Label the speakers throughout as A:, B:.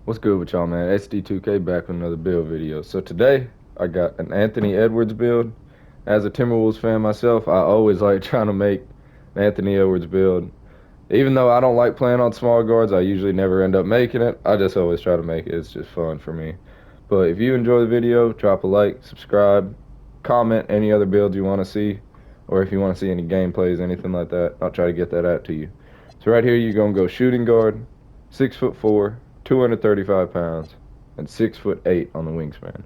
A: What's good with y'all, man? SD2K back with another build video. So today, I got an Anthony Edwards build. As a Timberwolves fan myself, I always like trying to make an Anthony Edwards build. Even though I don't like playing on small guards, I usually never end up making it. I just always try to make it. It's just fun for me. But if you enjoy the video, drop a like, subscribe, comment any other builds you want to see, or if you want to see any gameplays, anything like that, I'll try to get that out to you. So right here, you're going to go shooting guard, 6'4", 235 pounds, and 6'8" on the wingspan.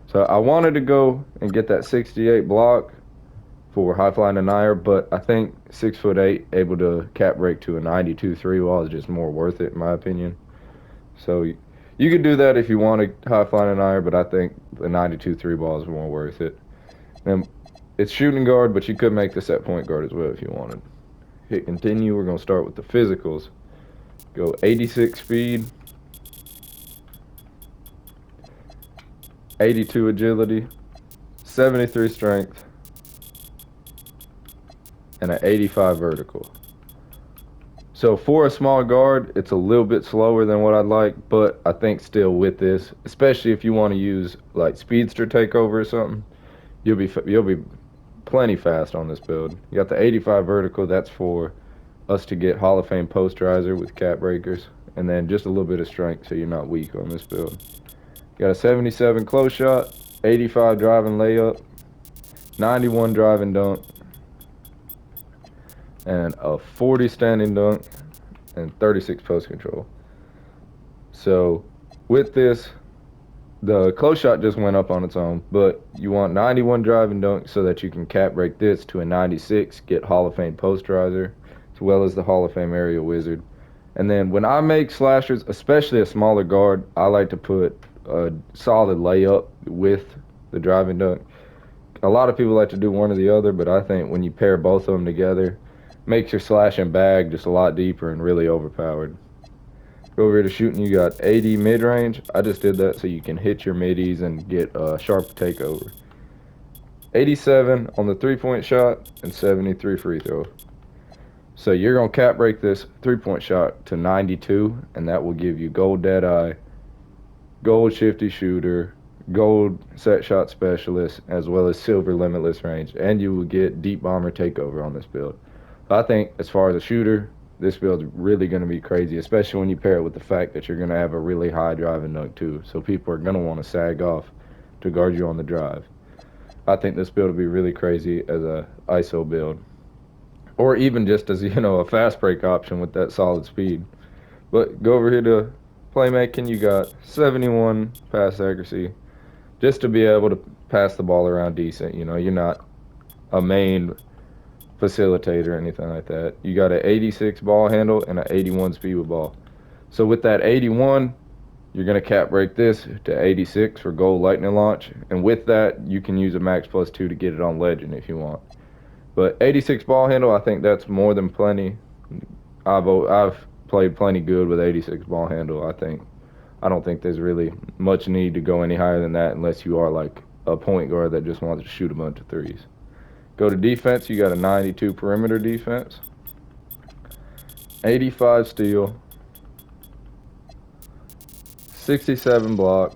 A: So I wanted to go and get that 68 block for high flying denier, but I think 6'8", able to cap break to a 92 3 ball is just more worth it in my opinion. So you could do that if you want a high flying denier, but I think the 92 3 ball is more worth it. And it's shooting guard, but you could make this at point guard as well if you wanted. Hit continue. We're gonna start with the physicals. Go 86 speed, 82 agility, 73 strength, and an 85 vertical. So for a small guard, it's a little bit slower than what I'd like, but I think still with this, especially if you want to use like speedster takeover or something, you'll be plenty fast on this build. You got the 85 vertical. That's for us to get Hall of Fame posterizer with cap breakers, and then just a little bit of strength so you're not weak on this build. You got a 77 close shot, 85 driving layup, 91 driving dunk, and a 40 standing dunk, and 36 post control. So with this, the close shot just went up on its own, but you want 91 driving dunk so that you can cap break this to a 96, get Hall of Fame posterizer, as well as the Hall of Fame aerial wizard. And then when I make slashers, especially a smaller guard, I like to put a solid layup with the driving dunk. A lot of people like to do one or the other, but I think when you pair both of them together, makes your slash and bag just a lot deeper and really overpowered. Go over here to shooting, you got 80 mid-range. I just did that so you can hit your middies and get a sharp takeover. 87 on the three-point shot and 73 free throw. So you're going to cap break this three-point shot to 92, and that will give you gold deadeye, gold shifty shooter, gold set shot specialist, as well as silver limitless range, and you will get deep bomber takeover on this build. I think as far as a shooter, this build's really going to be crazy, especially when you pair it with the fact that you're going to have a really high driving dunk too. So people are going to want to sag off to guard you on the drive. I think this build will be really crazy as a ISO build, or even just as a fast break option with that solid speed. But go over here to playmaking. You got 71 pass accuracy, just to be able to pass the ball around decent. You're not a main facilitator or anything like that. You got an 86 ball handle and an 81 speed with ball. So with that 81, you're going to cap break this to 86 for gold lightning launch, and with that you can use a max +2 to get it on legend if you want. But 86 ball handle, I think that's more than plenty. I've played plenty good with 86 ball handle. I don't think there's really much need to go any higher than that unless you are like a point guard that just wants to shoot a bunch of threes. Go to defense, you got a 92 perimeter defense, 85 steal, 67 block,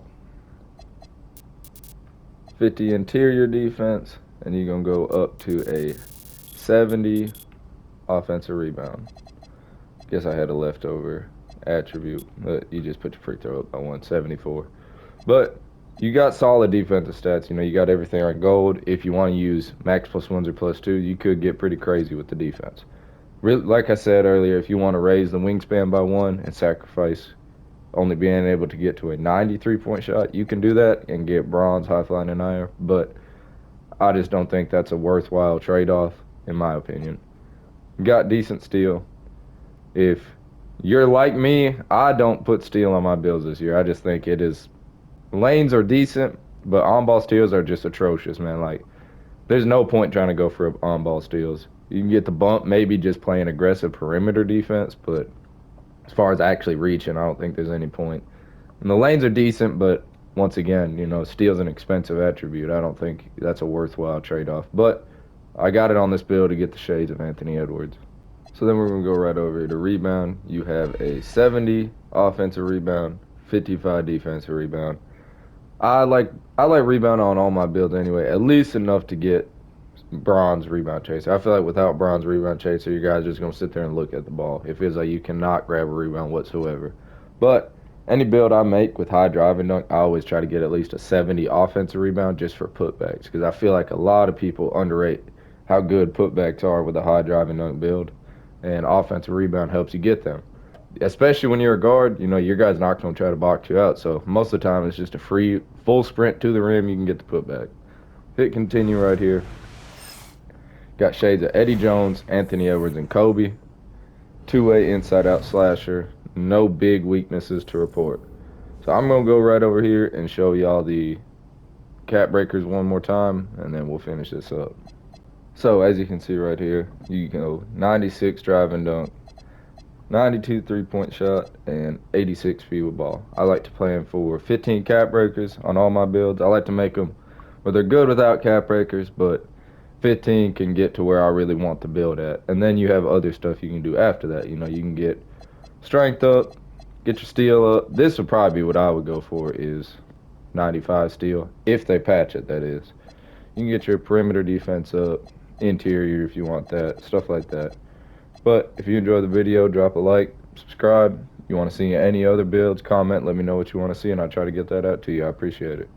A: 50 interior defense, and you're going to go up to a 70 offensive rebound. Guess I had a leftover attribute, but you just put your free throw up by 174. But you got solid defensive stats. You got everything on gold. If you want to use max +1s or +2s, you could get pretty crazy with the defense. Really, like I said earlier, if you want to raise the wingspan by 1 and sacrifice only being able to get to a 93-point shot, you can do that and get bronze, high flying denier. But I just don't think that's a worthwhile trade-off, in my opinion. Got decent steal. If you're like me, I don't put steal on my builds this year. I just think it is. Lanes are decent, but on-ball steals are just atrocious, man. Like, there's no point trying to go for on-ball steals. You can get the bump, maybe just playing aggressive perimeter defense, but as far as actually reaching, I don't think there's any point. And the lanes are decent, but once again, steal's an expensive attribute. I don't think that's a worthwhile trade-off. But I got it on this build to get the shades of Anthony Edwards. So then we're going to go right over here to rebound. You have a 70 offensive rebound, 55 defensive rebound. I like I like rebound on all my builds anyway, at least enough to get bronze rebound chaser. I feel like without bronze rebound chaser, you guys are just gonna sit there and look at the ball. It feels like you cannot grab a rebound whatsoever. But any build I make with high drive and dunk, I always try to get at least a 70 offensive rebound just for putbacks because I feel like a lot of people underrate how good putbacks are with a high drive and dunk build, and offensive rebound helps you get them. Especially when you're a guard, your guy's not going to try to box you out. So most of the time, it's just a free, full sprint to the rim. You can get the putback. Hit continue right here. Got shades of Eddie Jones, Anthony Edwards, and Kobe. Two-way inside-out slasher. No big weaknesses to report. So I'm going to go right over here and show y'all the cap breakers one more time, and then we'll finish this up. So as you can see right here, you can go 96 drive and dunk, 92 three-point shot, and 86 field ball. I like to plan for 15 cap breakers on all my builds. I like to make them where they're good without cap breakers, but 15 can get to where I really want the build at. And then you have other stuff you can do after that. You can get strength up, get your steal up. This would probably be what I would go for is 95 steal, if they patch it, that is. You can get your perimeter defense up, interior if you want that, stuff like that. But if you enjoyed the video, drop a like, subscribe. You want to see any other builds, comment, let me know what you want to see, and I'll try to get that out to you. I appreciate it.